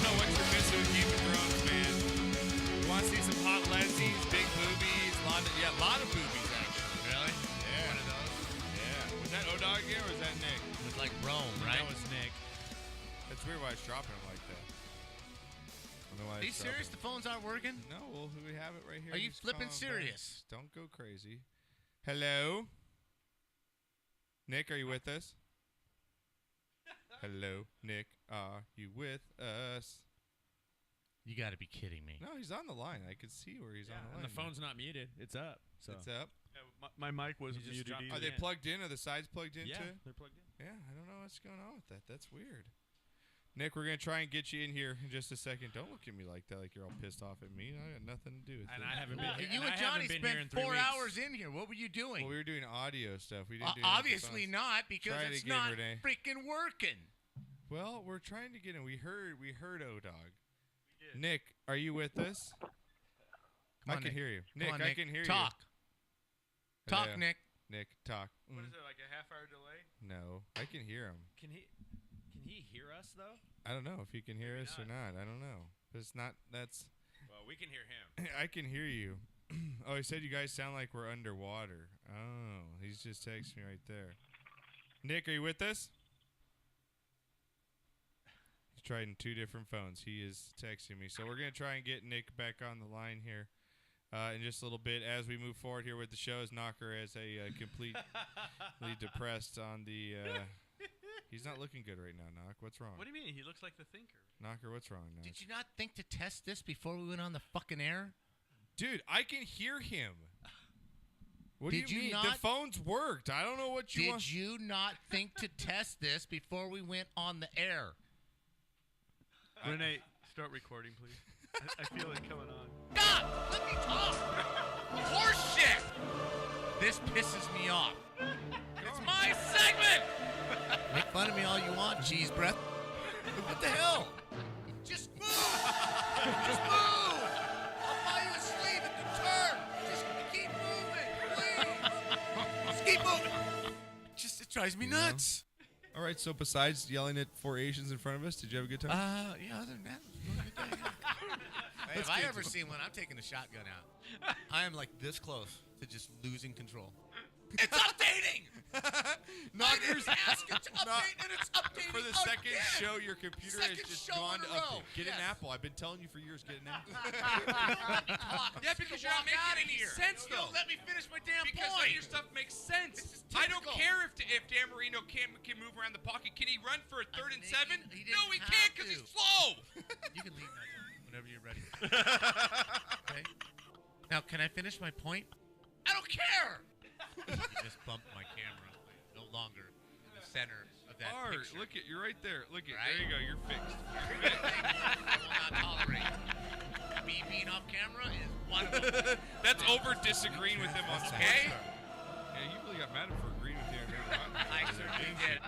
know what you're missing with Game of Thrones, man. You want to see some hot lesbies, big boobies, a lot of boobies, actually. Really? Yeah. One of those? Yeah. Was that O-Dog here or was that Nick? It was like Rome, right? That was Nick. That's weird why it's dropping him like that. Are you serious? The phones aren't working? No, well, we have it right here. Are you Just flipping call him serious? back. Don't go crazy. Hello? Nick, are you with us? Hello, Nick. Are you with us? You got to be kidding me. No, he's on the line. I can see where he's on the line. And the phone's not muted. It's up. So. It's up. Yeah, my mic wasn't muted either. Are they plugged in? Are the sides plugged in yeah, too? they're plugged in. Yeah, I don't know what's going on with that. That's weird. Nick, we're going to try and get you in here in just a second. Don't look at me like that, like you're all pissed off at me. I got nothing to do with it. And I haven't been here. You and Johnny spent 4 hours in here. What were you doing? Well, we were doing audio stuff. We didn't do obviously not, because Try it it's again, not Renee. freaking working. Well, we're trying to get in. We heard O-Dog. Nick, are you with us? I can hear you. Nick, I can hear you. Talk. Hello. Talk, Nick. Nick, talk. What is it, like a half-hour delay? No, I can hear him. Can he hear us, though? I don't know if he can hear us or not. I don't know. But it's not, that's... Well, we can hear him. I can hear you. Oh, he said you guys sound like we're underwater. Oh, he's just texting me right there. Nick, are you with us? He's trying 2 different phones. He is texting me. So we're going to try and get Nick back on the line here in just a little bit as we move forward here with the show. As Knocker is a completely depressed on the... he's not looking good right now, Knock. What's wrong? What do you mean? He looks like the thinker. Knocker, what's wrong, Knock? Did you not think to test this before we went on the fucking air? Dude, I can hear him. What Did do you mean? not, the phones worked. I don't know what you want. Did you not think to test this before we went on the air? Renee, start recording, please. I feel it coming on. God, let me talk. Horse shit. This pisses me off. It's my segment. Make fun of me all you want, cheese breath. What the hell? Just move. Just move. I'll buy you a sleeve at the turn. Just keep moving, please. Just keep moving. It drives me nuts. All right, so besides yelling at 4 Asians in front of us, did you have a good time? Yeah, other than that, it was a really good day. Hey, if I ever see one, I'm taking the shotgun out. I am like this close to just losing control. It's updating! Knockers ask it to update, and it's updating for the again. second show, your computer has just gone to update. Get an Apple. I've been telling you for years, get an Apple. Yeah, because you're not making any sense, though. Don't let me finish my damn Because point. none of your stuff makes sense. I don't care if Dan Marino can move around the pocket. Can he run for a 3rd and 7? He didn't No, he have can't because to. he's slow. You can leave now, John, whenever you're ready. Okay. Now, can I finish my point? I don't care. You just bumped my camera. No longer in the center of that picture. Look at you're right there. Look at Right? there you go. You're fixed. I will not tolerate. Me being off camera is one of them. That's over disagreeing with him on Okay? Yeah, you really got mad at for agreeing with you. I certainly did.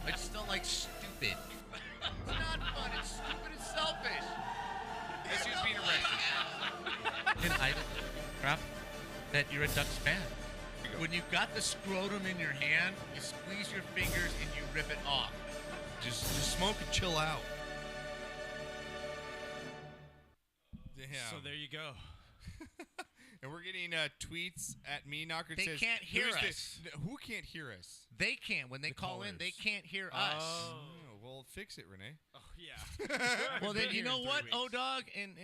I just don't like stupid. It's not fun. It's stupid and selfish. This is being arrested. And I crap that you're a Ducks fan. When you've got the scrotum in your hand, you squeeze your fingers and you rip it off. Just smoke and chill out. Damn. So there you go. And we're getting tweets at me. Knocker They says, can't hear "Who's us." Who can't hear us? They can't. When they call in, they can't hear us. Oh, well, fix it, Renee. Oh, yeah. Well, then you know what, weeks. O-Dog and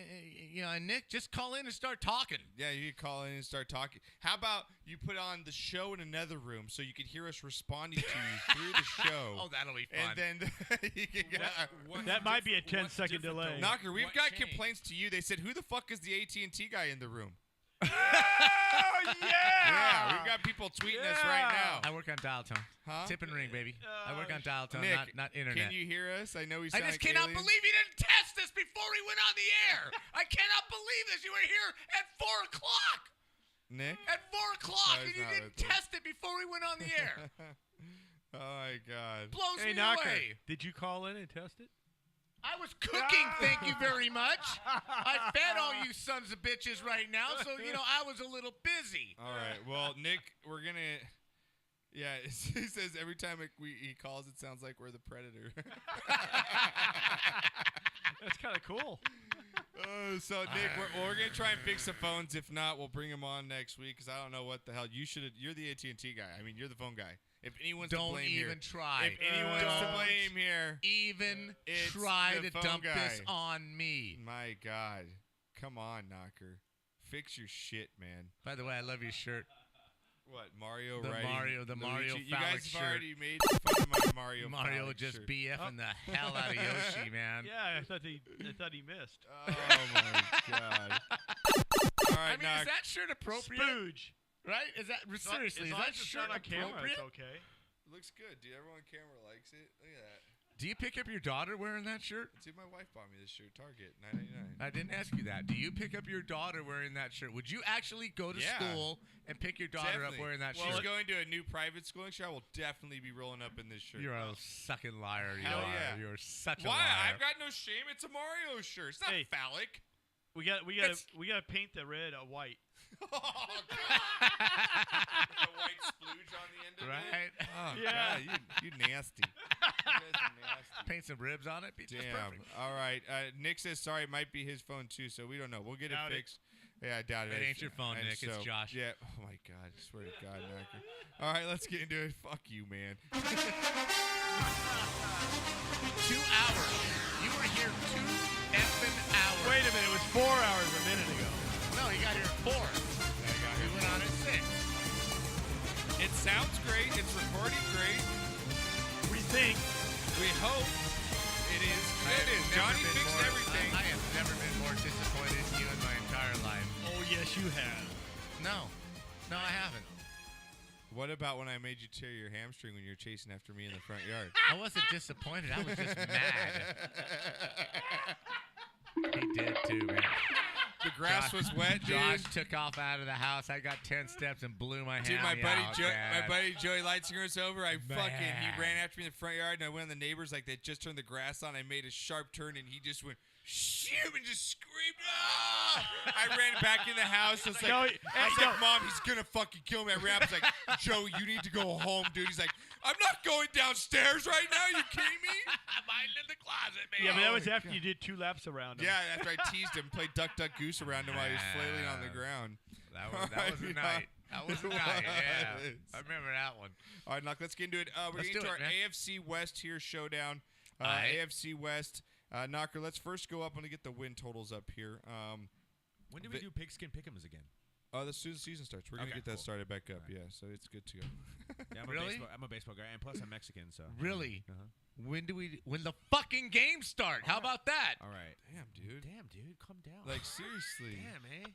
Nick, just call in and start talking. Yeah, you can call in and start talking. How about you put on the show in another room so you can hear us responding to you through the show? Oh, that'll be fun. And then you can That might be a 10-second delay. Knocker, we've What got changed? complaints to you. They said, who the fuck is the AT&T guy in the room? Oh, yeah! Yeah, we've got people tweeting us right now. I work on dial tone. Huh? Tip and ring, baby. I work on dial tone, Nick, not internet. can you hear us? I know we I sound just like cannot aliens. believe you didn't test this before we went on the air. I cannot believe this. You were here at 4 o'clock. Nick? At 4 o'clock, No, and he's you not didn't with us. test it before we went on the air. Oh, my God. Blows Hey, me Knocker, away. did you call in and test it? I was cooking, thank you very much. I fed all you sons of bitches right now, so, I was a little busy. All right. Well, Nick, we're going to... Yeah, he says every time he calls, it sounds like we're the predator. That's kind of cool. So Nick, we're gonna try and fix the phones. If not, we'll bring them on next week because I don't know what the hell you should. You're the AT&T guy. I mean, you're the phone guy. If anyone's to blame here, even try. If anyone's to blame here, even it's try the to phone dump guy. this on me. My God, come on, Knocker, fix your shit, man. By the way, I love your shirt. What Mario? The riding Mario Luigi? You phallic guys have shirt. already made fun of my Mario. Mario phallic just shirt. BFing the hell out of Yoshi, man. Yeah, I thought he missed. Oh my God! All right, I mean, is that shirt appropriate? Spooge. Right? Is that seriously? As Is long that as it's shirt not on camera, appropriate? it's okay. Looks good, dude. Everyone on camera likes it. Look at that. Do you pick up your daughter wearing that shirt? Dude, my wife bought me this shirt. Target, $9.99. I didn't ask you that. Do you pick up your daughter wearing that shirt? Would you actually go to school and pick your daughter up wearing that She's shirt? going to a new private school next year. I will definitely be rolling up in this shirt. You're a sucking liar. You Hell are. yeah. You're such a Why? liar. I've got no shame. It's a Mario shirt. It's not Hey. phallic. We gotta paint the red white. Oh, God. With a white splooge on the end of it. Right? Oh, Yeah. God, you nasty. You guys are nasty. Paint some ribs on it. That's Damn. perfect. All right. Nick says sorry. It might be his phone too, so we don't know. We'll get Doubt it it. fixed. Yeah, I doubt it. It ain't your phone, And Nick. It's Josh. Yeah. Oh my God. I swear to God, Knocker. All right, let's get into it. Fuck you, man. 2 hours. You were here 2 effing hours. Wait a minute, it was 4 hours a minute ago. No, he got here at 4. We went on at 6. It sounds great. It's recording great. We think. We hope it is. It is. Johnny fixed everything. I have never been more disappointed in you in my entire life. Oh yes, you have. No. No, I haven't. What about when I made you tear your hamstring when you were chasing after me in the front yard? I wasn't disappointed. I was just mad. He did too, man. The grass was wet, dude. Josh took off out of the house. I got 10 steps and blew my Dude, hammy out, my buddy Joey Leitzinger was over. He Man. ran after me in the front yard, and I went on the neighbors like they just turned the grass on. I made a sharp turn, and he just went shoot and just screamed. Ah! I ran back in the house. I was like, Mom, he's gonna fucking kill me. I ran up. I was like, Joey, you need to go home, dude. He's like, I'm not going downstairs right now. You kidding me? I'm hiding in the closet, man. Yeah, but that was after you did 2 laps around him. Yeah, after I teased him, played duck, duck, goose around him while he was flailing on the ground. That was a night. That was a night, yeah. I remember that one. All right, Knock, let's get into it. We're Let's getting do into it, our man. AFC West here showdown. Aight. AFC West. Knocker, let's first go up. I'm going to get the win totals up here. When do we do Pigskin Pick'ems again? As soon as the season starts. We're going to Okay, get that cool. started back up, All right. yeah, so it's good to go. Yeah, Really? I'm a baseball guy, and plus I'm Mexican, so. Really? Uh-huh. When the fucking games start? How about that? All right. Damn, dude. Damn, dude, calm down. Like, seriously. Damn, eh?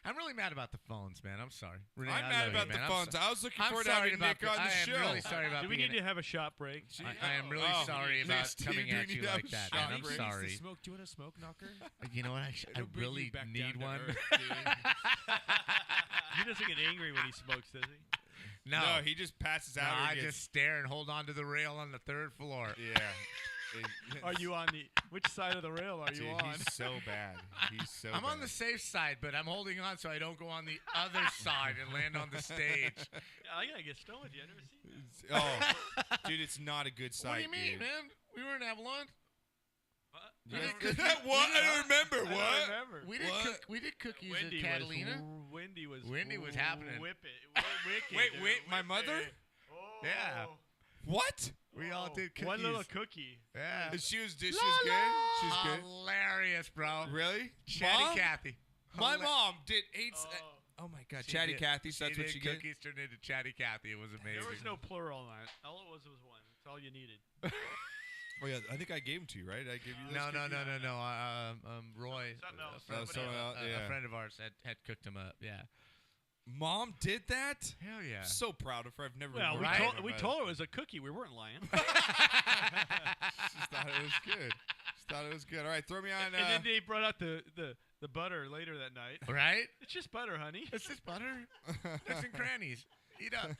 I'm really mad about the phones, man. I'm sorry. Renee, I'm I mad love you, about man. the I'm phones. so- I was looking I'm forward to sorry having about Nick on the I show. am really sorry about Do we being need to have a shot break? I am really sorry about next team, coming do we at need you to have like a that, shot man. I'm break? sorry. Smoke? Do you want a smoke knocker? You know what? I It'll bring you really back down need to one. earth, dude. He doesn't get angry when he smokes, does he? No, No, he just passes out. or I gets- just stare and hold on to the rail on the 3rd floor. Yeah. Are you on the which side of the rail are you Dude, on? he's so bad. He's so I'm bad. on the safe side, but I'm holding on so I don't go on the other side and land on the stage. I gotta get stoned with you. I never seen that. Oh, dude, it's not a good sight. What do you mean, dude. man? We were in Avalon. You guys- what? I don't remember. I What? don't remember. We did cookies Wendy at Catalina. Wendy was happening. Whip it. Wicked, Wait, dude. wait, my Whip mother? it. Oh. Yeah. What? We all did cookies. One little cookie. Yeah. She was good. She was good. Hilarious, bro. Really? Chatty Mom? Kathy. My Hila- mom did eight. Oh. Oh my God, She Chatty did- Cathy. So that's what did she get. cookies turned into Chatty Kathy. It was amazing. There was no plural on it. All it was one. That's all you needed. Oh yeah, I think I gave them to you, right? I gave you those. No. cookies? Roy, Something else. someone else, yeah. a friend of ours had cooked him up. Yeah. Mom did that. Hell yeah. I'm so proud of her. I've never. Well, worked Right? with her, we but told her it was a cookie. We weren't lying. She thought it was good. She thought it was good. All right, throw me on. and then they brought out the butter later that night. Right? It's just butter, honey. It's just butter. Nooks and crannies. Eat up.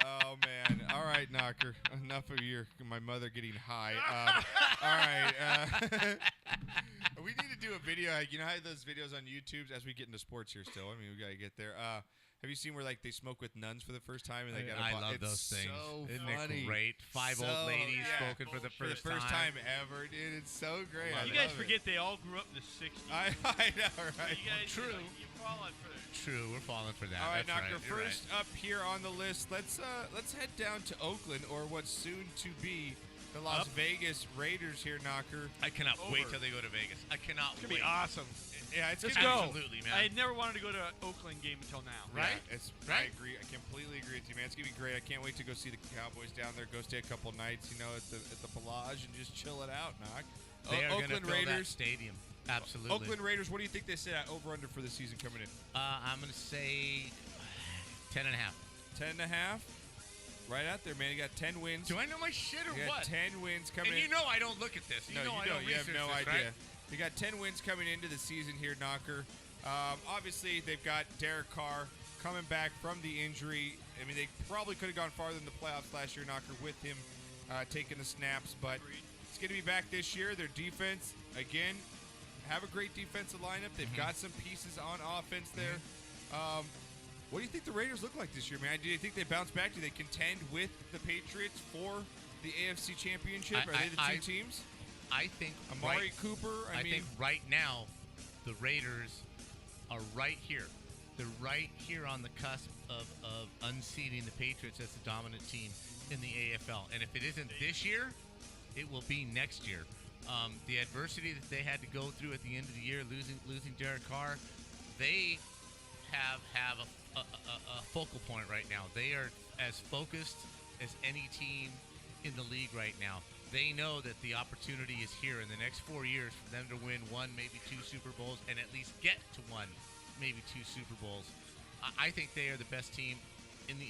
Oh man! All right, Knocker. Enough of my mother getting high. All right. We need to do a video. You know how those videos on YouTube as we get into sports here. Still, I mean, we gotta get there. Have you seen where like they smoke with nuns for the first time and they got I love those things. So Isn't funny. it great? Five old ladies smoking for the for the first time ever, dude. It's so great. I You guys love forget they all grew up in the 60s. I know, right? You guys, True. You fall on for that. True, we're falling for that. All right, That's Knocker. You're First up here on the list, let's head down to Oakland, or what's soon to be the Las Vegas Raiders here, Knocker. I cannot wait Over. till they go to Vegas. I cannot It's going to wait. be awesome. Yeah, it's Let's gonna go. Absolutely, man. I had never wanted to go to an Oakland game until now. Right? Yeah, it's Right? I agree. I completely agree with you, man. It's gonna be great. I can't wait to go see the Cowboys down there. Go stay a couple nights, at the Pelage and just chill it out, Knock. They are going to Oakland fill that Raiders. stadium. Absolutely. Oakland Raiders. What do you think they sit at over under for the season coming in? I'm going to say 10.5. 10.5. Right out there, man. You got 10 wins. Do I know my shit or You got what? 10 wins coming And in. you know I don't look at this. No, know you I don't. don't You have research no this, idea. Right? You got 10 wins coming into the season here, Knocker. Obviously, they've got Derek Carr coming back from the injury. I mean, they probably could have gone farther in the playoffs last year, Knocker, with him taking the snaps. But it's going to be back this year. Their defense, again, have a great defensive lineup. They've got some pieces on offense there. What do you think the Raiders look like this year, man? Do you think they bounce back? Do they contend with the Patriots for the AFC Championship? Are they the two teams? I think Amari Cooper. I mean, think right now the Raiders are right here. They're right here on the cusp of unseating the Patriots as the dominant team in the AFL. And if it isn't this year, it will be next year. The adversity that they had to go through at the end of the year, losing Derek Carr, they have a focal point right now. They are as focused as any team in the league right now. They know that the opportunity is here in the next 4 years for them to win one, maybe two Super Bowls, and at least get to one, maybe two Super Bowls. I think they are the best team in the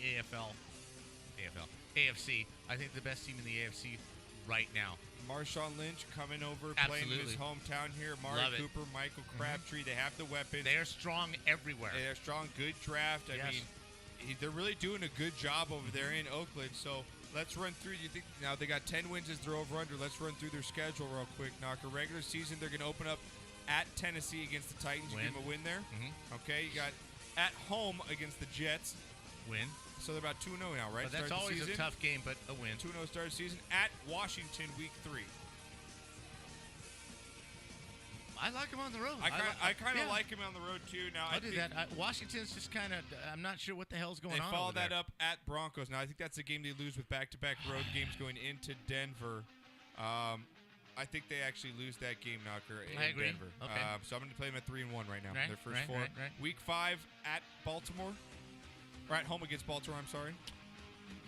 AFC. I think the best team in the AFC right now. Marshawn Lynch coming over, playing in his Absolutely. hometown here. Amari Love it. Cooper, Michael Crabtree. They have the weapons. They are strong everywhere. They're strong, good draft. I Yes. mean, they're really doing a good job over there in Oakland. So let's run through. You think now they got 10 wins as their over/under? Let's run through their schedule real quick. Knocker, regular season, they're going to open up at Tennessee against the Titans. You Win. give them a win there. Mhm. Okay, you got at home against the Jets. Win. So they're about 2-0 now, right? But that's Start the always a season. tough game, but a win. 2-0 start of the season at Washington, week 3. I like them on the road. I kind of yeah. like him on the road too. Now I'll I do think that. Washington's just kind of. I'm not sure what the hell's going they on. follow over that there. up at Broncos. Now I think that's a game they lose with back-to-back road games going into Denver. I think they actually lose that game, Knocker, in I agree. Denver. Okay. So I'm going to play them at 3-1 right now. Right, Their first right, 4. right. Week 5 at Baltimore. Or at home against Baltimore. I'm sorry.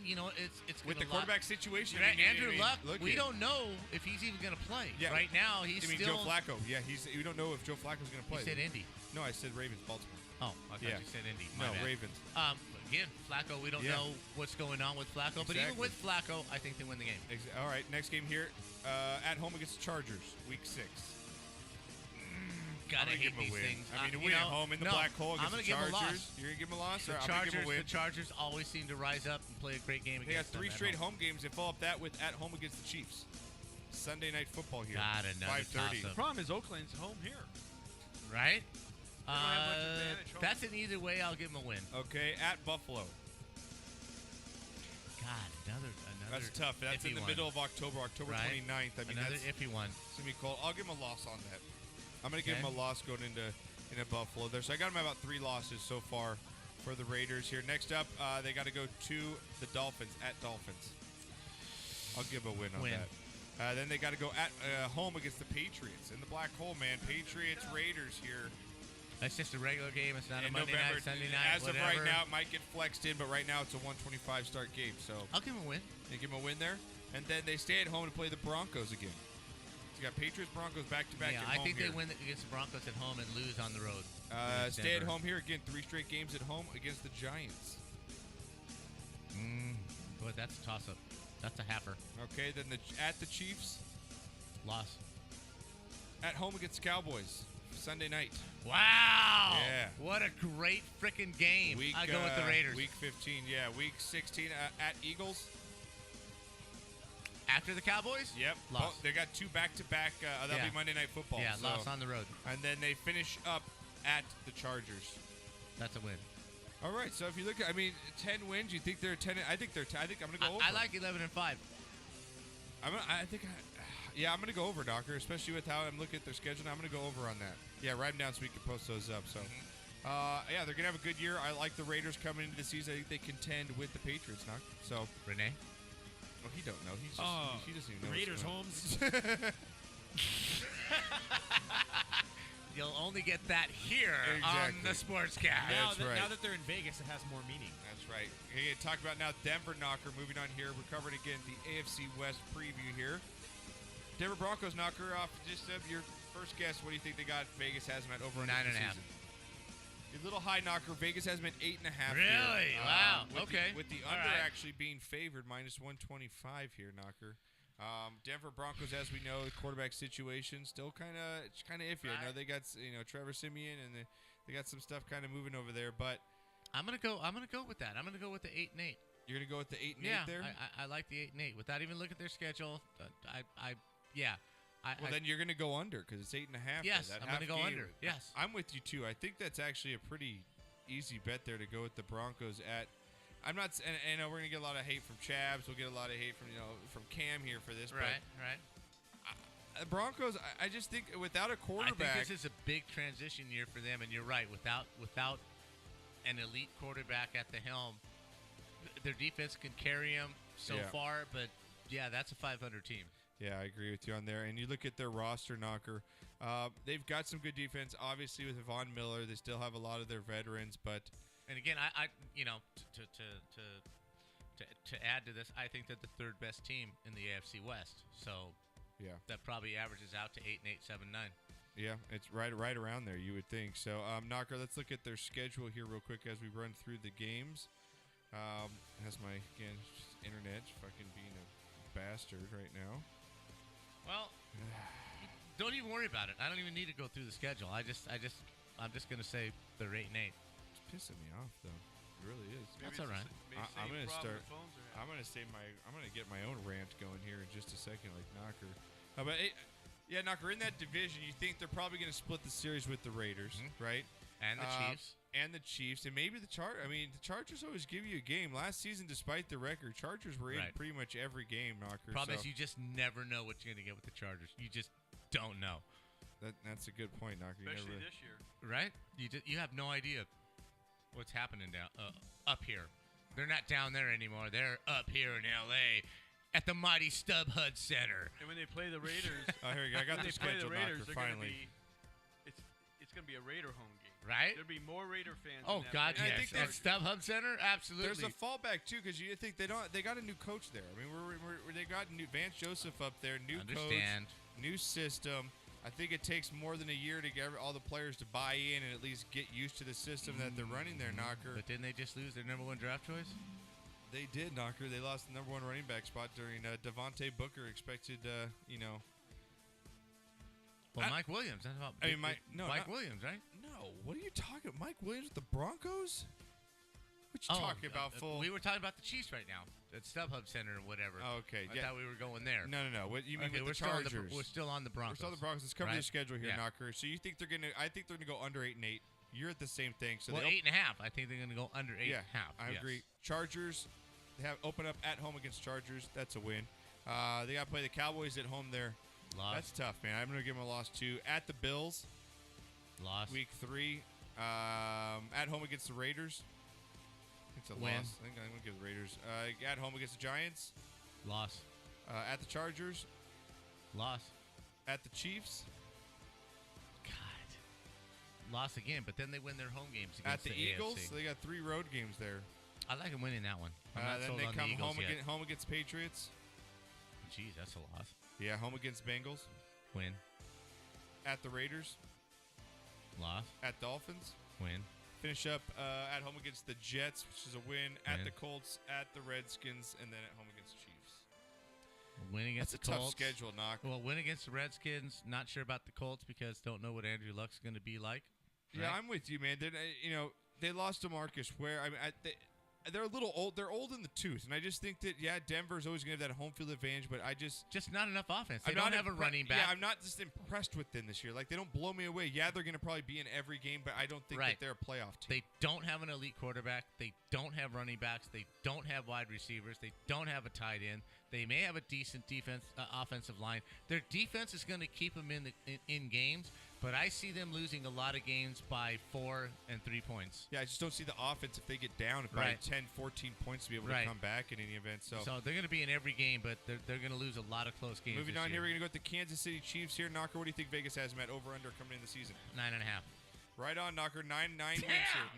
You know, it's With the gonna quarterback situation, Right, Andrew Luck. look We at- don't know if he's even going to play. Yeah. Right now, he's I mean, still. Joe Flacco. Yeah, we don't know if Joe Flacco's going to play. You said Indy. No, I said Ravens, Baltimore. Oh, I thought Yeah. you said Indy. No, My bad. Ravens. Again, Flacco. We don't Yeah. know what's going on with Flacco, but even Exactly. with Flacco, I think they win the game. All right, next game here at home against the Chargers, week 6. Gotta I'm gonna hate give 'em a these win. things. I mean, to you win at know, home in the no, black hole I'm against gonna the give 'em a Chargers. loss. You're gonna give them a loss, or The I'm gonna give them a Chargers, win. the Chargers always seem to rise up and play a great game They got against them 3 at straight home. home games. They follow up that with at home against the Chiefs. Sunday night football here. God, another 5:30. The toss-up. problem is Oakland's home here. Right? don't have much advantage home. That's an either way. I'll give them a win. Okay, at Buffalo. God, another. That's tough. That's in the middle of October, October Right. 29th. I mean, Another that's iffy one. it's gonna be cold. I'll give them a loss on that. I'm gonna give Okay. them a loss going into Buffalo there. So I got them about 3 losses so far for the Raiders here. Next up, they got to go to the Dolphins at Dolphins. I'll give a win on Win. that. Then they got to go at home against the Patriots in the black hole, man. Patriots Raiders here That's just a regular game. It's not a in Monday November. night, Sunday night, As whatever. of right now, it might get flexed in, but right now it's a 125 start game. So I'll give them a win. they give them a win there, and then they stay at home to play the Broncos again. So you got Patriots Broncos back to back. Yeah, at I home think here. they win against the Broncos at home and lose on the road. against Stay at Denver. home here again. 3 straight games at home against the Giants. Boy, that's a toss-up. That's a halfer. Okay, then at the Chiefs, Loss. at home against the Cowboys Sunday night. Wow! Yeah. What a great freaking game. I go with the Raiders. Week 15, yeah. Week 16 at Eagles. After the Cowboys? Yep. Loss. They got 2 back-to-back. That'll Yeah. be Monday Night Football. Yeah, so. loss on the road. And then they finish up at the Chargers. That's a win. All right, so if you look at, 10 wins. You think they're 10? I think they're 10. I think I'm gonna go over. I like 11-5. I'm gonna go over, Knocker, especially with how I'm looking at their schedule. I'm gonna go over on that. Yeah, write them down so we can post those up. So, they're gonna have a good year. I like the Raiders coming into the season. I think they contend with the Patriots, Knock. So, Renee? Well, he don't know. He's just he doesn't even know. Raiders homes. You'll only get that here on Exactly. the Sportscast. Now, That's right. now that they're in Vegas, it has more meaning. That's right. Okay, talk about now Denver, Knocker. Moving on here, we're covering again the AFC West preview here. Denver Broncos, Knocker, off just your first guess. What do you think they got? Vegas has them at over 9.5. A little high, Knocker. Vegas has them at 8.5. Really? Here. Wow. With Okay. with the All under right. actually being favored, minus 125 here, Knocker. Denver Broncos, as we know, the quarterback situation still kind of iffy. I know they got Trevor Siemian and they got some stuff kind of moving over there, but I'm gonna go with that. I'm gonna go with the 8-8. you're gonna go with the 8 and 8 Yeah, there. I like the 8-8 without even looking at their schedule. Then you're gonna go under because it's 8.5. Yes, that I'm half gonna go game. under. Yes. I'm with you too. I think that's actually a pretty easy bet there to go with the Broncos at. I'm not, and I know we're gonna get a lot of hate from Chabs. We'll get a lot of hate from Cam here for this. Right. But Broncos, I just think without a quarterback, I think this is a big transition year for them, and you're right. Without an elite quarterback at the helm, their defense can carry them so far. But yeah, that's a 500 team. Yeah, I agree with you on there. And you look at their roster, Knocker. They've got some good defense. Obviously, with Von Miller, they still have a lot of their veterans. But And again, I to add to this, I think that the third best team in the AFC West. So yeah, that probably averages out to 8-8, 7-9. yeah, it's right around there. You would think. So, Knocker, let's look at their schedule here real quick as we run through the games. Has my internet fucking being a bastard right now. Well, don't even worry about it. I don't even need to go through the schedule. I'm just gonna say they're 8-8. It's pissing me off though. It really is. That's all right. I'm gonna start. I'm gonna get my own rant going here in just a second, like Knocker. But yeah, Knocker, in that division, you think they're probably gonna split the series with the Raiders, right? And the Chiefs. And the Chiefs, and maybe the the Chargers always give you a game. Last season, despite the record, Chargers were in pretty much every game, Knocker. Problem is, you just never know what you're gonna get with the Chargers. You just don't know. That's a good point, Knocker. Especially this year. Right? You have no idea what's happening down up here. They're not down there anymore. They're up here in L.A. at the mighty Stub Hud Center. And when they play the Raiders, Oh, here we go. I got when the they play schedule, the Raiders, Knocker, they're gonna finally. it's gonna be a Raider home game. Right? There'll be more Raider fans. Oh in that God, place. I yes. think At Stub Hub Center, absolutely. There's a fallback too, because you think they got a new coach there. I mean, they got new Vance Joseph up there, new Understand. coach, new system. I think it takes more than a year to get all the players to buy in and at least get used to the system that they're running there, Knocker. But didn't they just lose their number one draft choice? They did, Knocker. They lost the number one running back spot during Devontae Booker expected, Well, Mike Williams. That's about Mike Williams, right? No, what are you talking about? Mike Williams with the Broncos? What you talking about, fool? We were talking about the Chiefs right now at StubHub Center or whatever. Oh, okay, I thought we were going there. No. What you mean Okay, with the Chargers? We're still on the Broncos. We're still on the Broncos. Let's cover the schedule here, Yeah. Knocker. So you think they're gonna? I think they're gonna go under 8-8. You're at the same thing. So well, they 8.5. I think they're going to go under 8.5. I agree. Chargers, they have open up at home against Chargers. That's a win. They got to play the Cowboys at home there. Loss. That's tough, man. I'm going to give them a loss too. At the Bills, Loss. week 3. At home against the Raiders. I think it's a Win. loss. I think I'm going to give the Raiders. At home against the Giants. Loss. At the Chargers. Loss. At the Chiefs. God. Loss again, but then they win their home games At against the Eagles. AFC. So they got 3 road games there. I like them winning that one. I'm not Then sold they on come the Eagles yet. home against Patriots. Jeez, that's a loss. Yeah, home against Bengals. Win. At the Raiders. Loss. At Dolphins. Win. Finish up at home against the Jets, which is a win. At Win. the Colts, at the Redskins, and then at home against the Chiefs. Win against That's the a Colts. tough schedule, Knock. Well, win against the Redskins. Not sure about the Colts because don't know what Andrew Luck's going to be like. Yeah, right? I'm with you, man. They lost to Marcus Ware. I mean, they're a little old. They're old in the tooth, and I just think that Denver's always going to have that home field advantage. But I just not enough offense. They I'm don't not have a running back. Yeah, I'm not just impressed with them this year. Like they don't blow me away. Yeah, they're going to probably be in every game, but I don't think that they're a playoff team. They don't have an elite quarterback. They don't have running backs. They don't have wide receivers. They don't have a tight end. They may have a decent offensive line. Their defense is going to keep them in games. But I see them losing a lot of games by 4 and 3 points. Yeah, I just don't see the offense if they get down by 10, 14 points to be able to come back in any event. So they're going to be in every game, but they're going to lose a lot of close games. Moving on year. here, we're going to go with the Kansas City Chiefs here. Knocker, what do you think Vegas has them at over/under coming in the season? 9.5. Right on, Knocker. 9 wins here.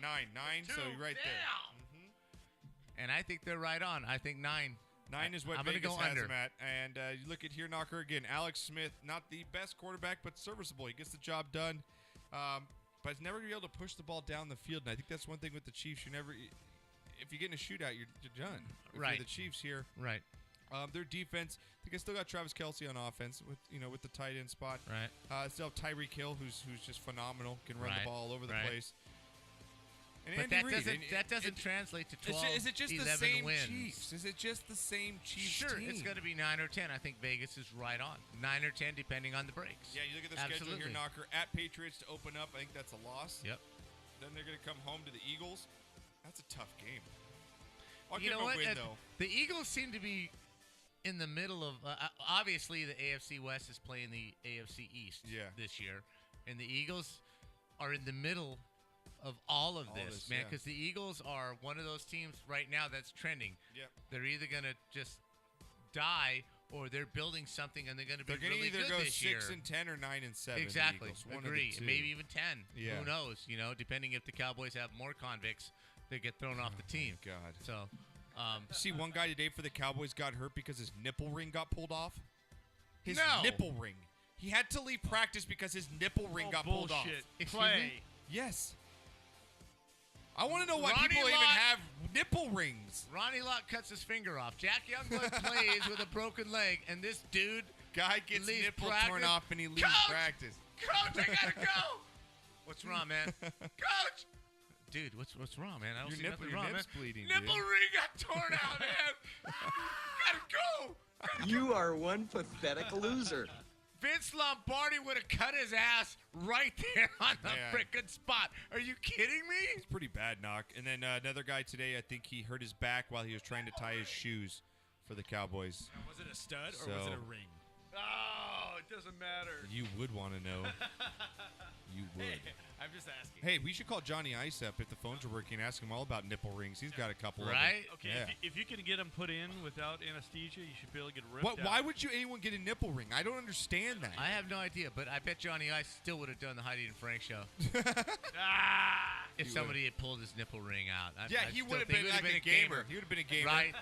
9. So you're right there. Mm-hmm. And I think they're right on. I think 9. 9 is what I'm Vegas go has under. him at. And you look at here, Knocker, again. Alex Smith, not the best quarterback, but serviceable. He gets the job done. But he's never going to be able to push the ball down the field. And I think that's one thing with the Chiefs. If you get in a shootout, you're done. If you're the Chiefs here. Right. Their defense, I think I still got Travis Kelce on offense with the tight end spot. Right. Still have Tyreek Hill, who's just phenomenal, can run the ball all over the place. And but Andy Reid, that doesn't translate to 12, is it just 11 the same wins. Chiefs? Is it just the same Chiefs Sure, team? it's going to be 9 or 10. I think Vegas is right on. 9 or 10, depending on the breaks. Yeah, you look at the schedule here, Knocker. At Patriots to open up, I think that's a loss. Yep. Then they're going to come home to the Eagles. That's a tough game. I'll you give know them a what? win, though. The Eagles seem to be in the middle of obviously the AFC West is playing the AFC East this year, and the Eagles are in the middle of all of this, man, because the Eagles are one of those teams right now that's trending. Yep. They're either going to just die or they're building something and they're going to be really good this year. They're going to either go 6 and 10 or 9 and 7. Exactly. One Agree. of the two. Maybe even 10. Yeah. Who knows? Depending if the Cowboys have more convicts, they get thrown off the team. God. So, see, one guy today for the Cowboys got hurt because his nipple ring got pulled off. His No. nipple ring. He had to leave practice because his nipple ring got pulled off. Excuse me? Yes. I want to know why Ronnie people even Lott- have nipple rings. Ronnie Lott cuts his finger off. Jack Youngblood plays with a broken leg, and this dude Guy gets leaves nipple practice. torn off and he leaves Coach! practice. Coach, I gotta go. What's wrong, man? Coach, dude, what's wrong, man? I don't see nothing wrong, nip's man. bleeding. Nipple dude. ring got torn out, man. Gotta go. You are one pathetic loser. Vince Lombardi would have cut his ass right there on the frickin' spot. Are you kidding me? It's pretty bad, Knock. And then another guy today, I think he hurt his back while he was trying to tie his shoes for the Cowboys. Now, was it a stud or was it a ring? Oh, it doesn't matter. You would want to know. You would. I'm just asking. Hey, we should call Johnny Ice up if the phones are working and ask him all about nipple rings. He's got a couple Right? of them. Okay, Yeah. if you can get them put in without anesthesia, you should be able to get ripped out. Why would anyone get a nipple ring? I don't understand that. I have no idea, but I bet Johnny Ice still would have done the Heidi and Frank show if somebody had pulled his nipple ring out. He would have been like a gamer. He would have been a gamer. Right?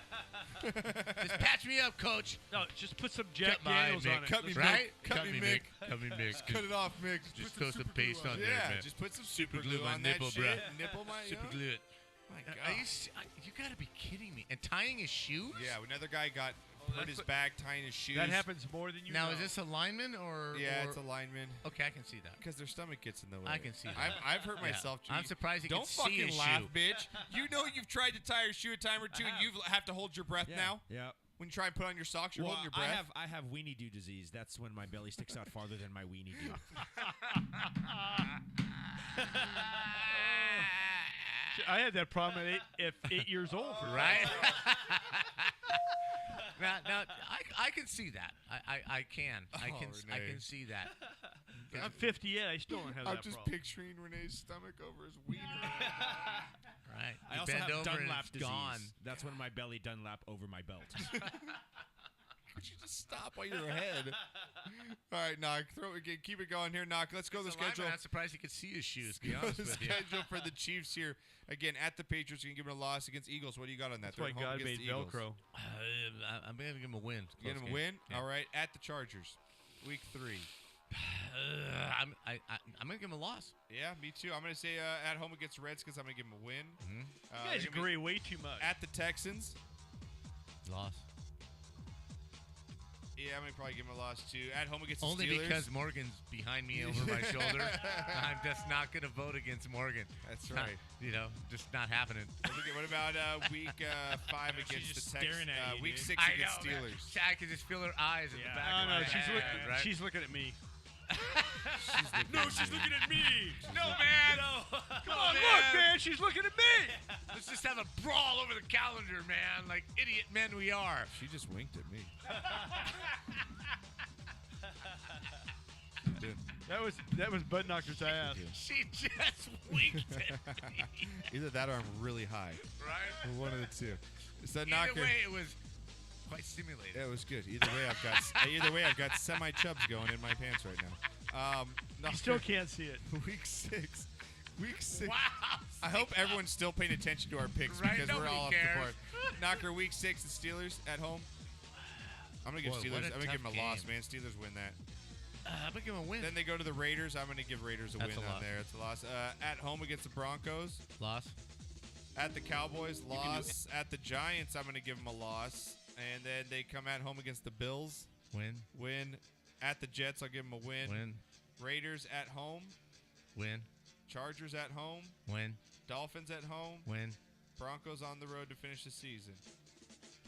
Just patch me up, Coach. No, just put some Jack Cut my Daniels Mick. on it. Cut me, Right? Cut me, Mick. Cut me, Mick. Cut it off, Mick. Just throw some paste on there, Yeah, man. just put some super glue glue my on nipple, that shit. bruh. Nipple my Super glue it. My Are God. you gotta be kidding me. And tying his shoes? Yeah, another guy got hurt his back tying his shoes. That happens more than you Now, know. is this a lineman or? Yeah, or, it's a lineman. Okay, I can see that. Because their stomach gets in the way. I can see that. I've hurt Yeah. myself. I'm surprised he Don't can see fucking his laugh, shoe. bitch. You know you've tried to tie your shoe a time or two, and you have to hold your breath now. Yeah. When you try and put on your socks, you're holding your breath. I have weenie do disease. That's when my belly sticks out farther than my weenie do. I had that problem at 8 years old. Right? now, I can see that. I can. I Renee. can see that. I'm 58. I still don't have I'm that just problem. picturing Renee's stomach over his wiener. Right. I You also bend have over and Dunlap it's disease. gone. That's when my belly Dunlap over my belt. Could you just stop while you're ahead? All right, Knock. Keep it going here, Knock. Let's go to the schedule. I'm surprised he could see his shoes. To be Go honest to the with you. schedule for the Chiefs here. Again, at the Patriots, you can give them a loss against Eagles. What do you got on that? That's why They're at home God made against the Eagles. Velcro. I'm gonna give him a win. You get Close them a game. win? Yeah. All right, at the Chargers. Week 3. I'm gonna give him a loss. Yeah, me too. I'm going to say at home against the Reds because I'm going to give them a win. Mhm. You guys agree way too much. At the Texans. Loss. Yeah, Yeah, I'm gonna probably give him a loss too. At home against the Only Steelers. because Morgan's behind me over my shoulder. I'm just not going to vote against Morgan. That's Not- right. just not happening. What about week 5 against just the Texans? staring at you, Week dude. 6 I against know, man. Steelers. I can just feel her eyes in the back of my head, right? She's looking at me. She's looking at me. No, man. Come on, Look, man, she's looking at me. Let's just have a brawl over the calendar, man, like idiot men we are. She just winked at me. Dude, That was Bud Knocker's ass. She just winked at me. either that or I'm really high. Right? One of the two. So Either Knocker. way, it was quite stimulating. Yeah, it was good. Either way, I've got semi chubs going in my pants right now. You still can't see it. Week 6. Week 6. Wow. I hope everyone's still paying attention to our picks Right, because we're nobody all off cares. the board. Knocker, week 6, the Steelers at home. I'm gonna give Boy, Steelers. what a I'm gonna give tough them a loss, game. man. Steelers win that. I'm going to give him a win. Then they go to the Raiders. I'm gonna give Raiders a That's win a on loss. there. It's a loss. At home against the Broncos. Loss. At the Cowboys, loss. At the Giants, I'm gonna give them a loss. And then they come at home against the Bills. Win. At the Jets, I'll give them a win. Win. Raiders at home. Win. Chargers at home. Win. Dolphins at home. Win. Broncos on the road to finish the season.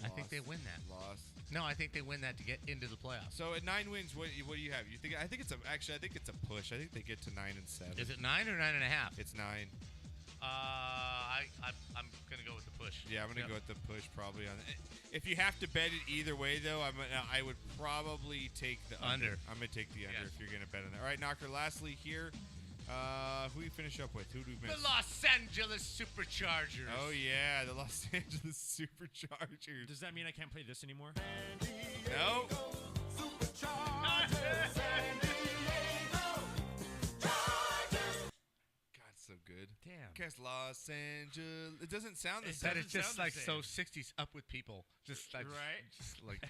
I think Loss. they win that. Loss. No, I think they win that to get into the playoffs. So at 9 wins, what do you have? You think? I think it's a push. I think they get to 9-7. Is it 9 or 9.5? It's 9. I'm gonna go with the push. Yeah, I'm gonna Yep. go with the push probably on. If you have to bet it either way, though, I would probably take the under. I'm gonna take the under Yes. if you're gonna bet on that. All right, Knocker. Lastly here, who we finish up with? Who do we miss? The Los Angeles Superchargers. Oh yeah, the Los Angeles Superchargers. Does that mean I can't play this anymore? No. God, so good. Damn. Guess Los Angeles. It doesn't sound the That same. is just sound the like same. so 60s up with people. Just like Right? Just like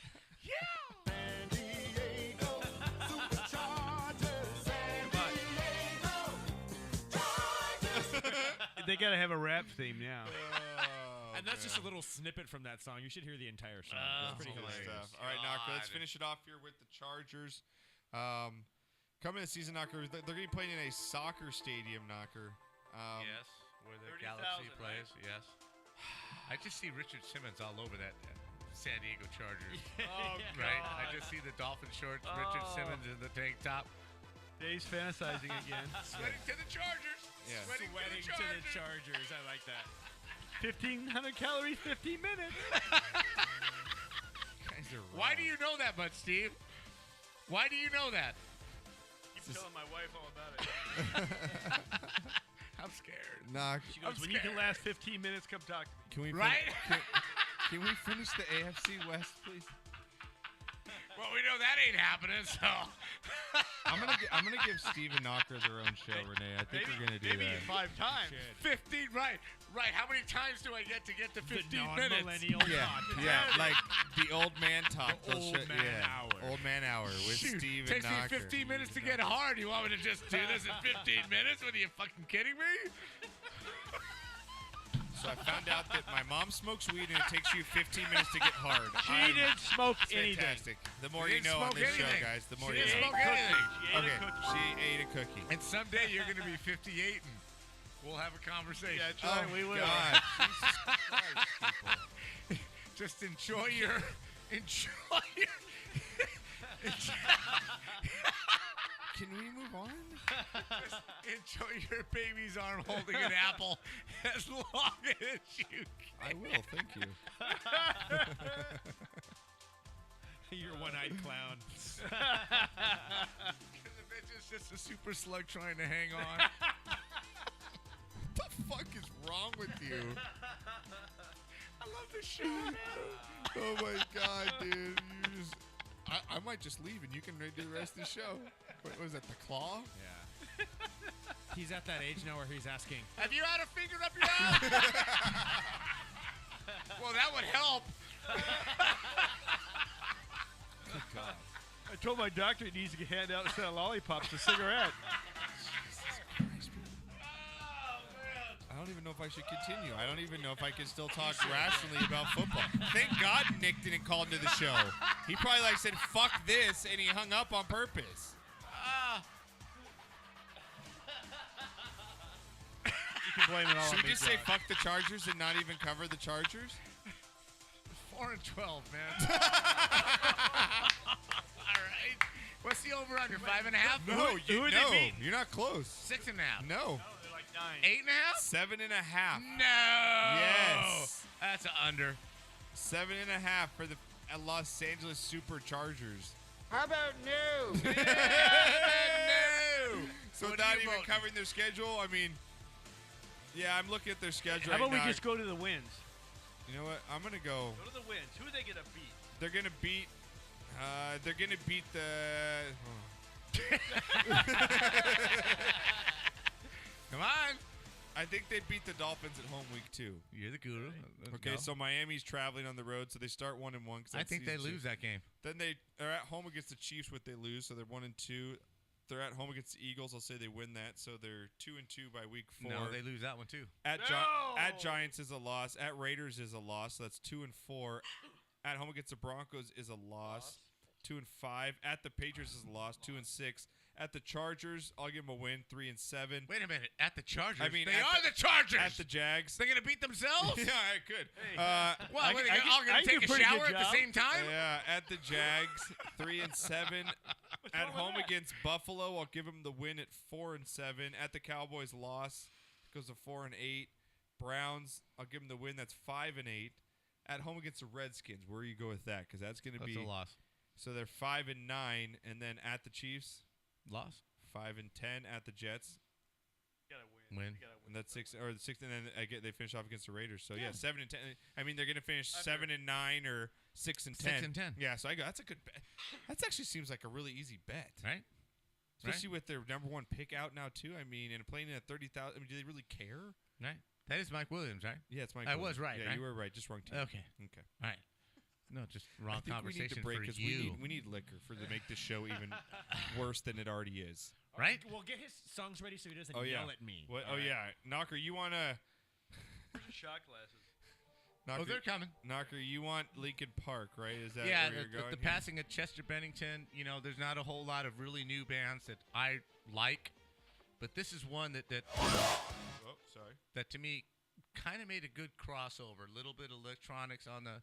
They gotta have a rap theme now. Oh, And that's just a man. little snippet from that song. You should hear the entire song. Oh, It's pretty Good hilarious. stuff. All right, Knocker, let's God. finish it off here with the Chargers. Coming this season, Knocker, they're going to be playing in a soccer stadium, Knocker. yes, where the 30,000, Galaxy right? plays. Yes. I just see Richard Simmons all over that San Diego Chargers. Oh, Right? I just see the Dolphin shorts, Richard Oh. Simmons in the tank top. Dave's fantasizing again. Sweating to the Chargers. Yeah. Sweating, Sweating to the Chargers. Chargers. I like that. 1,500 calories, 15 minutes. Guys are Why wrong. do you know that much, Steve? Why do you know that? Keep telling my wife all about it. I'm scared. Knock? She goes, when you can last 15 minutes, come talk to me. Can we Right? Can we finish the AFC West, please? Well, we know that ain't happening, so. I'm gonna give Steve and Knocker their own show, Renee. I think we're gonna do maybe that. 5 times. 15, right. How many times do I get to 15 The minutes? non-millennial Yeah, talk. yeah, like the old man talk. The They'll old man hour. Old man hour with Shoot, Steve and takes me Knocker. 15 minutes to get hard. You want me to just do this in 15 minutes? What are you fucking kidding me? So I found out that my mom smokes weed and it takes you 15 minutes to get hard. She didn't smoke It's anything. fantastic. The more She you didn't know on smoke this show, anything. guys, the more She you didn't know. smoke anything. She ate Okay, a cookie. she ate a cookie. And someday you're going to be 58 and we'll have a conversation. Yeah, that's right. We will. God. Jesus Christ, people. Just enjoy your. Can we move on? Enjoy your baby's arm holding an apple as long as you can. I will, thank you. You're a one-eyed clown. The bitch is just a super slug trying to hang on. What the fuck is wrong with you? I love this show. Oh my god, dude. You just, I might just leave and you can do the rest of the show. What was that, the claw? Yeah. He's at that age now where he's asking, Have you had a finger up your ass? Well, that would help. God. I told my doctor he needs to hand out instead of lollipops a cigarette. I don't even know if I should continue. I don't even know if I can still talk rationally about football. Thank God Nick didn't call into the show. He probably like said, fuck this, and he hung up on purpose. You can blame it all on Should we Big just say Josh. fuck the Chargers and not even cover the Chargers? 4-12, man. All right. What's the over under? 5.5? No, who would they beat? you're not close. 6.5. No. Oh, they're like 9. 8.5? 7.5. No. Yes. That's an under. 7.5 for the Los Angeles Superchargers. How about no? No. So What not are you even voting? covering their schedule. I mean, yeah, I'm looking at their schedule How right about now. we just go to the wins? You know what? I'm gonna go. Go to the wins. Who are they gonna beat? They're gonna beat. They're gonna beat the. Come on. I think they beat the Dolphins at home week 2. You're the guru. Let's Okay, go. so Miami's traveling on the road, so they start 1-1. I think they lose that game. Then they are at home against the Chiefs, what they lose, so they're 1-2. They're at home against the Eagles. I'll say they win that, so they're 2-2 by week 4. No, they lose that one too. At No! at Giants is a loss. At Raiders is a loss. So that's 2-4. At home against the Broncos is a loss. 2-5. At the Patriots is a loss. 2-6. At the Chargers, I'll give them a win. 3-7. Wait a minute. At the Chargers. I mean, they at are the Chargers. At the Jags. They're gonna beat themselves. Yeah, I could. Well, I what, can- they all I gonna can take do a a pretty shower good at the job. same time? Yeah, at the Jags, 3-7. At home against Buffalo, I'll give them the win at 4-7. At the Cowboys, loss goes to 4-8. Browns, I'll give them the win. That's 5-8. At home against the Redskins, where do you go with that? Because that's going to That's be a loss. So they're 5-9, and then at the Chiefs, Loss. 5-10. At the Jets, You gotta win. Win. You gotta win. and that's 6 or 6, and then they finish off against the Raiders. So yeah, 7-10. I mean, they're going to finish 7-9 or 6-10. 6-10. Yeah, so I go. That's a good bet. That actually seems like a really easy bet. Right? Especially with their number 1 pick out now too. I mean, and playing at 30,000. I mean, do they really care? Right. That is Mike Williams, right? Yeah, it's Mike. I Williams. was right, Yeah, right? you were right. Just wrong team. Okay. Okay. All right. No, just I wrong think we need conversation to break for because you. we need liquor to make this show even worse than it already is. Right? Well, get his songs ready so he doesn't Oh, yeah. yell at me. What? All Oh right? yeah, Knocker, you wanna? Where's the shot glasses? Knocker, Oh, they're coming. Knocker, you want Lincoln Park, right? Is that Yeah, where you're the going? the here? passing of Chester Bennington, there's not a whole lot of really new bands that I like, but this is one that Oh, sorry. that to me kind of made a good crossover. A little bit of electronics on the,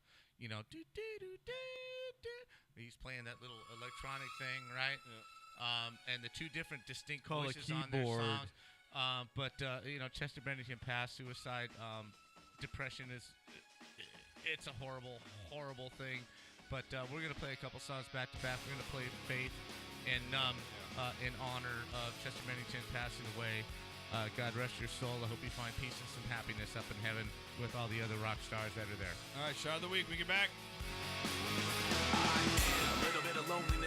he's playing that little electronic thing, right? Yeah. And the two different distinct Call it voices on their keyboard. songs. But Chester Bennington passed, suicide, depression it's a horrible, horrible thing. But we're gonna play a couple songs back to back. We're gonna play Faith in honor of Chester Bennington passing away. God rest your soul. I hope you find peace and some happiness up in heaven with all the other rock stars that are there. All right, shot of the week. We get back. A little bit of loneliness